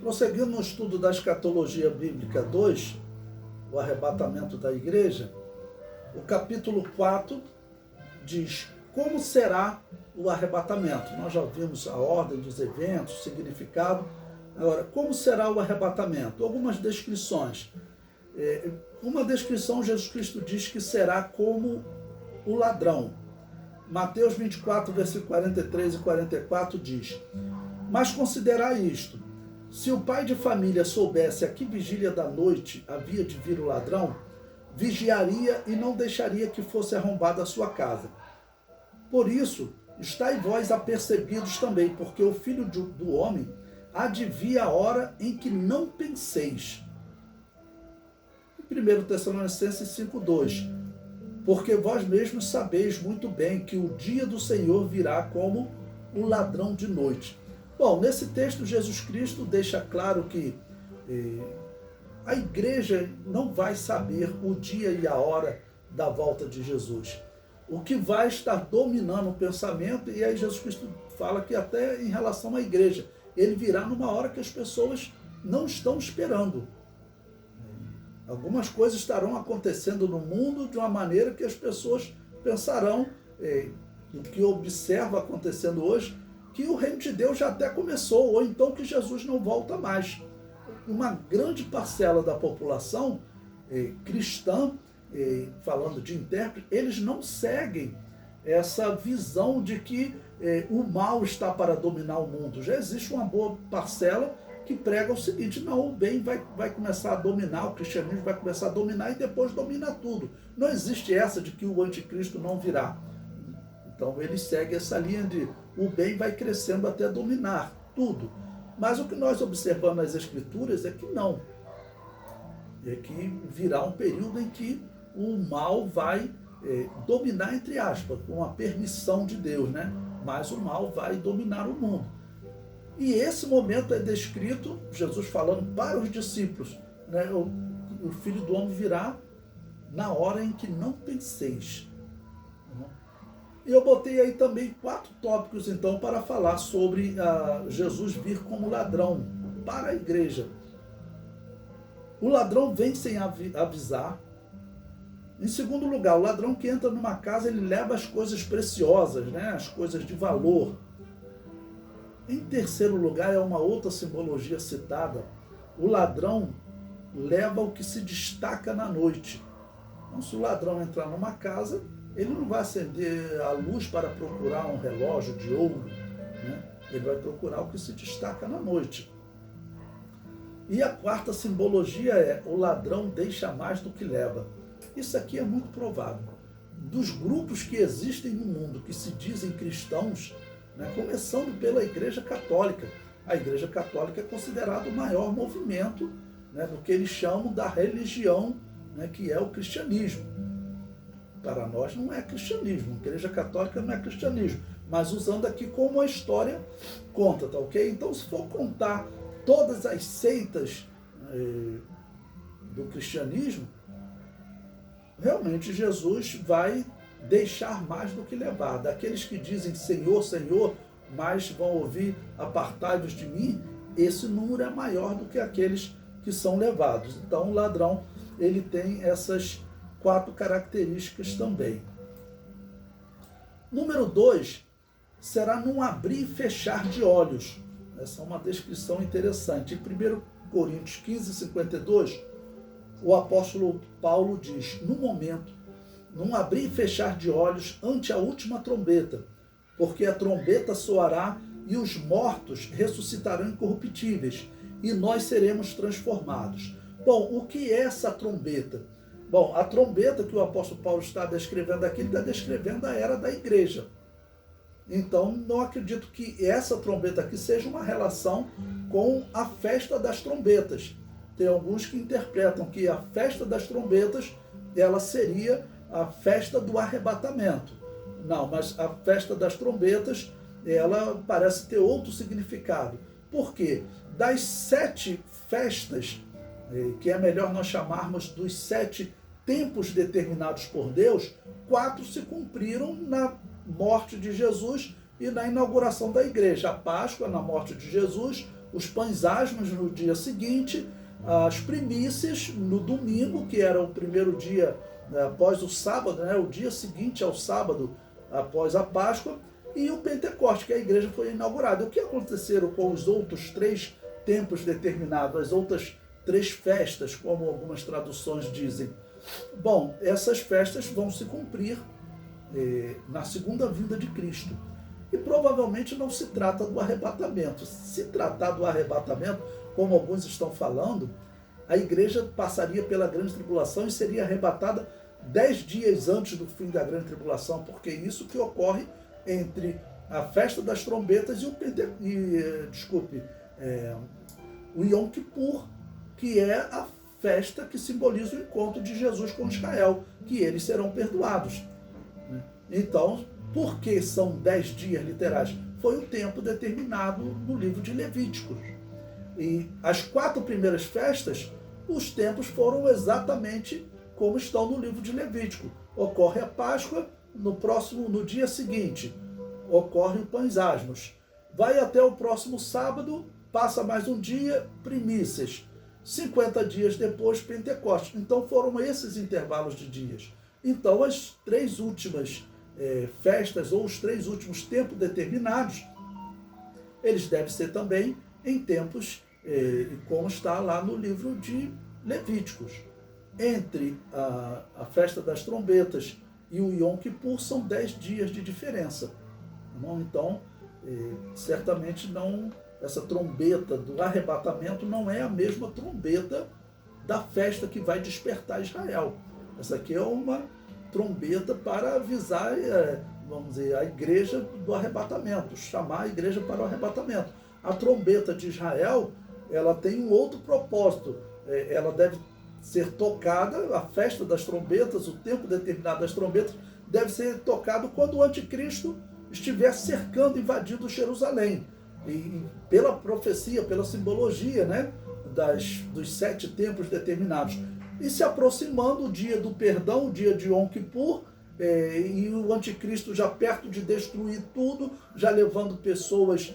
Prosseguindo no estudo da escatologia bíblica 2, o arrebatamento da igreja, o capítulo 4 diz como será o arrebatamento. Nós já vimos a ordem dos eventos, o significado. Agora, como será o arrebatamento? Algumas descrições. Uma descrição, Jesus Cristo diz que será como o ladrão. Mateus 24, versículo 43 e 44 diz: mas considerai isto, se o pai de família soubesse a que vigília da noite havia de vir o ladrão, vigiaria e não deixaria que fosse arrombada a sua casa. Por isso, estai vós apercebidos também, porque o Filho do Homem há de vir a hora em que não penseis. 1 Tessalonicenses 5,2: porque vós mesmos sabeis muito bem que o dia do Senhor virá como o ladrão de noite. Bom, nesse texto Jesus Cristo deixa claro que a igreja não vai saber o dia e a hora da volta de Jesus. O que vai estar dominando o pensamento, e aí Jesus Cristo fala que até em relação à igreja, ele virá numa hora que as pessoas não estão esperando. Algumas coisas estarão acontecendo no mundo de uma maneira que as pessoas pensarão, o que observa acontecendo hoje, que o reino de Deus já até começou, ou então que Jesus não volta mais. Uma grande parcela da população cristã, falando de intérprete, eles não seguem essa visão de que o mal está para dominar o mundo. Já existe uma boa parcela que prega o seguinte: não, o bem vai começar a dominar, o cristianismo vai começar a dominar e depois dominar tudo. Não existe essa de que o anticristo não virá. Então ele segue essa linha de o bem vai crescendo até dominar tudo. Mas o que nós observamos nas Escrituras é que não. É que virá um período em que o mal vai dominar, entre aspas, com a permissão de Deus, né? Mas o mal vai dominar o mundo. E esse momento é descrito, Jesus falando para os discípulos, né? O Filho do Homem virá na hora em que não penseis. E eu botei aí também 4 tópicos, então, para falar sobre Jesus vir como ladrão para a igreja. O ladrão vem sem avisar. Em segundo lugar, o ladrão que entra numa casa, ele leva as coisas preciosas, né? As coisas de valor. Em terceiro lugar, é uma outra simbologia citada. O ladrão leva o que se destaca na noite. Então, se o ladrão entrar numa casa, ele não vai acender a luz para procurar um relógio de ouro, né? Ele vai procurar o que se destaca na noite. E a quarta simbologia é: o ladrão deixa mais do que leva. Isso aqui é muito provável. Dos grupos que existem no mundo, que se dizem cristãos, né, começando pela Igreja Católica. A Igreja Católica é considerada o maior movimento, né, do que eles chamam da religião, né, que é o cristianismo. Para nós não é cristianismo, a Igreja Católica não é cristianismo, mas usando aqui como a história conta, tá ok? Então, se for contar todas as seitas do cristianismo, realmente Jesus vai deixar mais do que levar. Daqueles que dizem Senhor, Senhor, mas vão ouvir apartai-vos de mim, esse número é maior do que aqueles que são levados. Então, o ladrão, ele tem essas 4 características também. Número 2, será num abrir e fechar de olhos. Essa é uma descrição interessante. Em 1 Coríntios 15, 52, o apóstolo Paulo diz: no momento, num abrir e fechar de olhos ante a última trombeta, porque a trombeta soará e os mortos ressuscitarão incorruptíveis, e nós seremos transformados. Bom, o que é essa trombeta? Bom, a trombeta que o apóstolo Paulo está descrevendo aqui, ele está descrevendo a era da igreja. Então, não acredito que essa trombeta aqui seja uma relação com a festa das trombetas. Tem alguns que interpretam que a festa das trombetas, ela seria a festa do arrebatamento. Não, mas a festa das trombetas, ela parece ter outro significado. Por quê? Das 7 festas, que é melhor nós chamarmos dos 7 tempos determinados por Deus, 4 se cumpriram na morte de Jesus e na inauguração da igreja. A Páscoa, na morte de Jesus, os pães asmos no dia seguinte, as primícias no domingo, que era o primeiro dia após o sábado, né, o dia seguinte ao sábado após a Páscoa, e o Pentecoste, que a igreja foi inaugurada. O que aconteceram com os outros 3 tempos determinados, as outras 3 festas, como algumas traduções dizem? Bom, essas festas vão se cumprir na segunda vinda de Cristo. E provavelmente não se trata do arrebatamento. Se tratar do arrebatamento, como alguns estão falando, a igreja passaria pela grande tribulação e seria arrebatada 10 dias antes do fim da grande tribulação, porque é isso que ocorre entre a festa das trombetas e o Yom Kippur, que é a festa que simboliza o encontro de Jesus com Israel, que eles serão perdoados. Então, por que são 10 dias literais? Foi o tempo determinado no livro de Levíticos. E as 4 primeiras festas, os tempos foram exatamente como estão no livro de Levítico. Ocorre a Páscoa, no dia seguinte, ocorre o Pães Asmos. Vai até o próximo sábado, passa mais um dia, primícias. 50 dias depois, Pentecostes. Então foram esses intervalos de dias. Então as 3 últimas festas, ou os 3 últimos tempos determinados, eles devem ser também em tempos, como está lá no livro de Levíticos. Entre a festa das trombetas e o Yom Kippur são 10 dias de diferença. Então, certamente não, essa trombeta do arrebatamento não é a mesma trombeta da festa que vai despertar Israel. Essa aqui é uma trombeta para avisar, vamos dizer, a igreja do arrebatamento, chamar a igreja para o arrebatamento. A trombeta de Israel, ela tem um outro propósito. Ela deve ser tocada, a festa das trombetas, o tempo determinado das trombetas, deve ser tocado quando o anticristo estiver cercando, invadindo Jerusalém. E pela profecia, pela simbologia, né, dos 7 tempos determinados. E se aproximando o dia do perdão, o dia de Yom Kippur, e o anticristo já perto de destruir tudo, já levando pessoas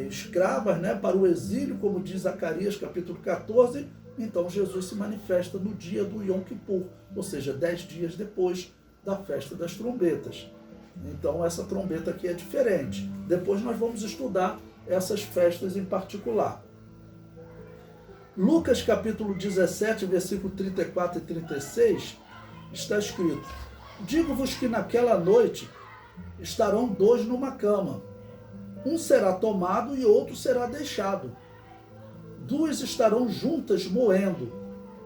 escravas, né, para o exílio, como diz Zacarias capítulo 14, então Jesus se manifesta no dia do Yom Kippur, ou seja, 10 dias depois da festa das trombetas. Então essa trombeta aqui é diferente. Depois nós vamos estudar essas festas em particular. Lucas capítulo 17, versículo 34 e 36, está escrito: digo-vos que naquela noite estarão 2 numa cama, um será tomado e outro será deixado. 2 estarão juntas moendo,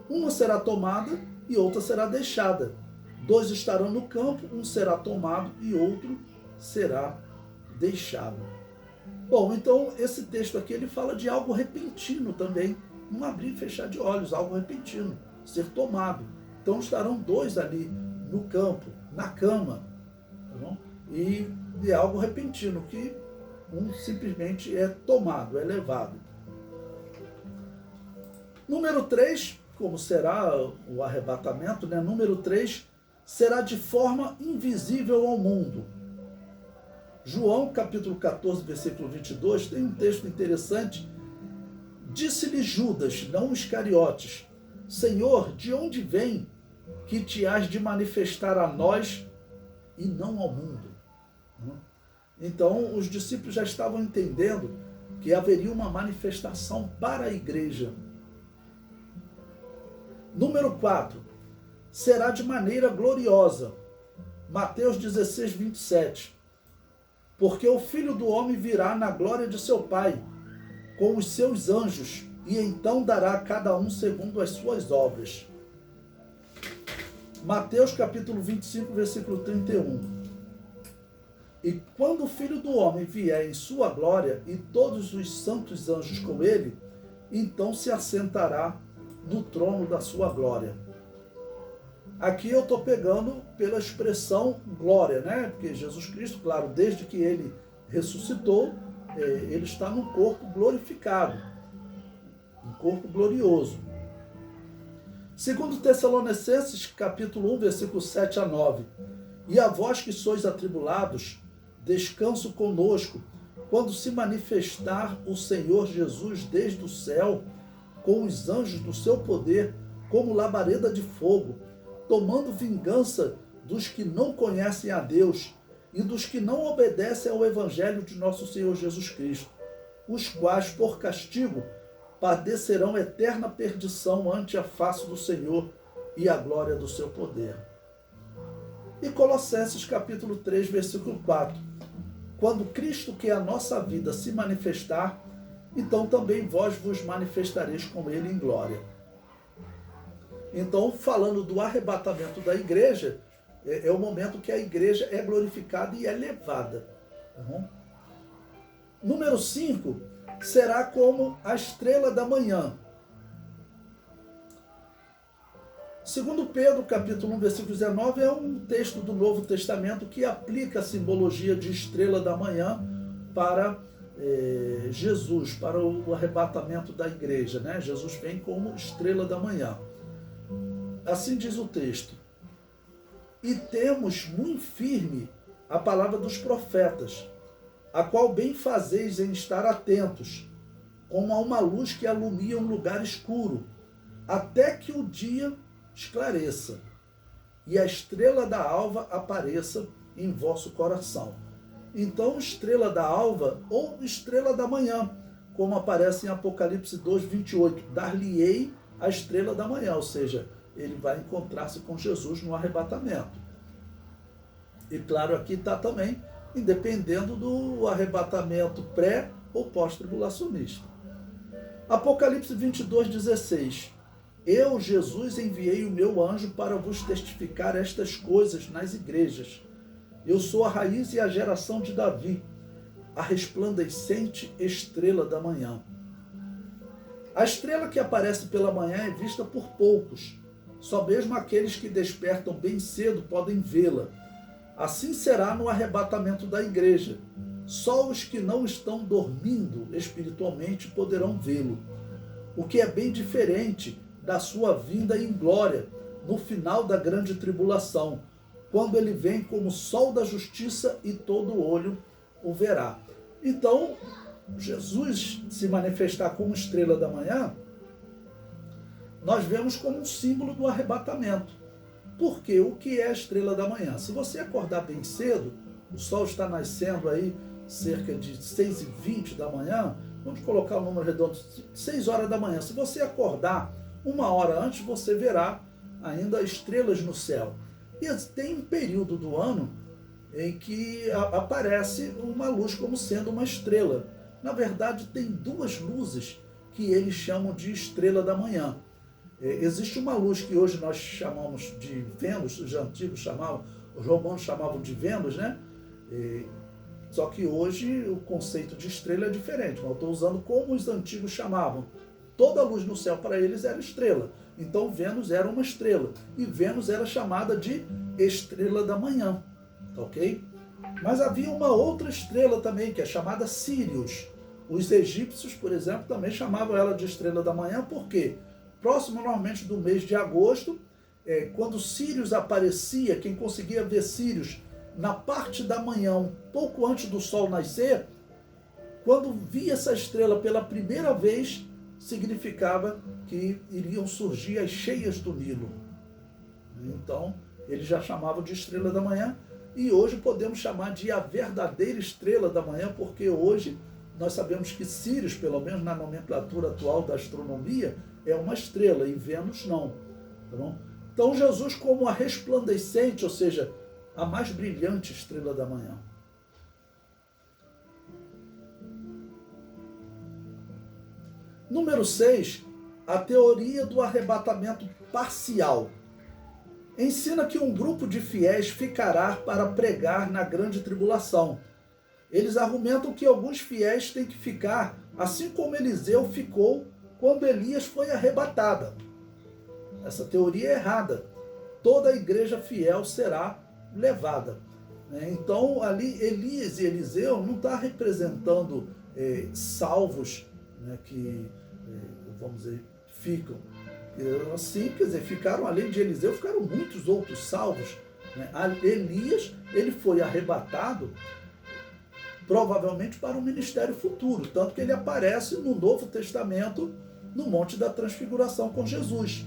uma será tomada e outra será deixada. 2 estarão no campo, um será tomado e outro será deixado. Bom, então esse texto aqui ele fala de algo repentino também, um abrir e fechar de olhos, algo repentino, ser tomado. Então estarão 2 ali no campo, na cama, tá bom? E é algo repentino, que um simplesmente é tomado, é levado. Número 3, como será o arrebatamento, né? Número 3, será de forma invisível ao mundo. João, capítulo 14, versículo 22, tem um texto interessante. Disse-lhe Judas, não Iscariotes: Senhor, de onde vem que te has de manifestar a nós e não ao mundo? Então, os discípulos já estavam entendendo que haveria uma manifestação para a igreja. Número 4, será de maneira gloriosa. Mateus 16, 27. Porque o Filho do Homem virá na glória de seu Pai, com os seus anjos, e então dará a cada um segundo as suas obras. Mateus capítulo 25, versículo 31. E quando o Filho do Homem vier em sua glória, e todos os santos anjos com ele, então se assentará no trono da sua glória. Aqui eu estou pegando pela expressão glória, né? Porque Jesus Cristo, claro, desde que ele ressuscitou, ele está num corpo glorificado, um corpo glorioso. Segundo Tessalonicenses, capítulo 1, versículo 7 a 9. E a vós que sois atribulados, descanso conosco, quando se manifestar o Senhor Jesus desde o céu, com os anjos do seu poder, como labareda de fogo, tomando vingança dos que não conhecem a Deus e dos que não obedecem ao Evangelho de nosso Senhor Jesus Cristo, os quais, por castigo, padecerão eterna perdição ante a face do Senhor e a glória do seu poder. E Colossenses capítulo 3, versículo 4. Quando Cristo, que é a nossa vida, se manifestar, então também vós vos manifestareis com ele em glória. Então, falando do arrebatamento da igreja, é o momento que a igreja é glorificada e é levada. Tá bom? Número 5, será como a estrela da manhã. Segundo Pedro, capítulo 1, versículo 19, é um texto do Novo Testamento que aplica a simbologia de estrela da manhã para Jesus, para o arrebatamento da igreja, né? Jesus vem como estrela da manhã. Assim diz o texto: e temos muito firme a palavra dos profetas, a qual bem fazeis em estar atentos, como a uma luz que alumia um lugar escuro, até que o dia esclareça, e a estrela da alva apareça em vosso coração. Então, estrela da alva ou estrela da manhã, como aparece em Apocalipse 2, 28, dar-lhe-ei a estrela da manhã, ou seja, ele vai encontrar-se com Jesus no arrebatamento. E claro, aqui está também, independendo do arrebatamento pré ou pós-tribulacionista. Apocalipse 22, 16. Eu, Jesus, enviei o meu anjo para vos testificar estas coisas nas igrejas. Eu sou a raiz e a geração de Davi, a resplandecente estrela da manhã. A estrela que aparece pela manhã é vista por poucos. Só mesmo aqueles que despertam bem cedo podem vê-la. Assim será no arrebatamento da igreja. Só os que não estão dormindo espiritualmente poderão vê-lo. O que é bem diferente da sua vinda em glória, no final da grande tribulação, quando ele vem como sol da justiça e todo olho o verá. Então, Jesus se manifestar como estrela da manhã, nós vemos como um símbolo do arrebatamento. Porque o que é a estrela da manhã? Se você acordar bem cedo, o sol está nascendo aí cerca de 6h20 da manhã, vamos colocar o número redondo, 6 horas da manhã. Se você acordar 1 hora antes, você verá ainda estrelas no céu. E tem um período do ano em que aparece uma luz como sendo uma estrela. Na verdade, tem 2 luzes que eles chamam de estrela da manhã. Existe uma luz que hoje nós chamamos de Vênus, os antigos chamavam, os romanos chamavam de Vênus, né? Só que hoje o conceito de estrela é diferente, mas eu estou usando como os antigos chamavam. Toda luz no céu para eles era estrela. Então Vênus era uma estrela. E Vênus era chamada de estrela da manhã. Ok? Mas havia uma outra estrela também, que é chamada Sírius. Os egípcios, por exemplo, também chamavam ela de estrela da manhã, por quê? Próximo, normalmente, do mês de agosto, quando Sírius aparecia, quem conseguia ver Sírios na parte da manhã, um pouco antes do sol nascer, quando via essa estrela pela primeira vez, significava que iriam surgir as cheias do Nilo. Então, eles já chamavam de estrela da manhã, e hoje podemos chamar de a verdadeira estrela da manhã, porque hoje nós sabemos que Sírius, pelo menos na nomenclatura atual da astronomia, é uma estrela, e Vênus não. Tá bom? Então, Jesus como a resplandecente, ou seja, a mais brilhante estrela da manhã. Número 6, a teoria do arrebatamento parcial. Ensina que um grupo de fiéis ficará para pregar na grande tribulação. Eles argumentam que alguns fiéis têm que ficar, assim como Eliseu ficou quando Elias foi arrebatada. Essa teoria é errada. Toda a igreja fiel será levada. Então, ali, Elias e Eliseu não está representando salvos, que, vamos dizer, ficam. Assim, quer dizer, ficaram, além de Eliseu, ficaram muitos outros salvos. Elias, ele foi arrebatado provavelmente para um ministério futuro, tanto que ele aparece no Novo Testamento, no Monte da Transfiguração com Jesus.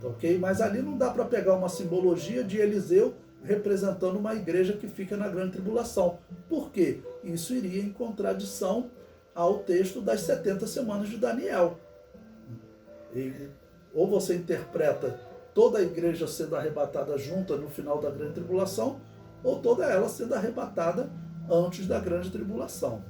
Ok? Mas ali não dá para pegar uma simbologia de Eliseu representando uma igreja que fica na grande tribulação. Por quê? Isso iria em contradição ao texto das 70 semanas de Daniel. Ou você interpreta toda a igreja sendo arrebatada junta no final da grande tribulação, ou toda ela sendo arrebatada antes da grande tribulação.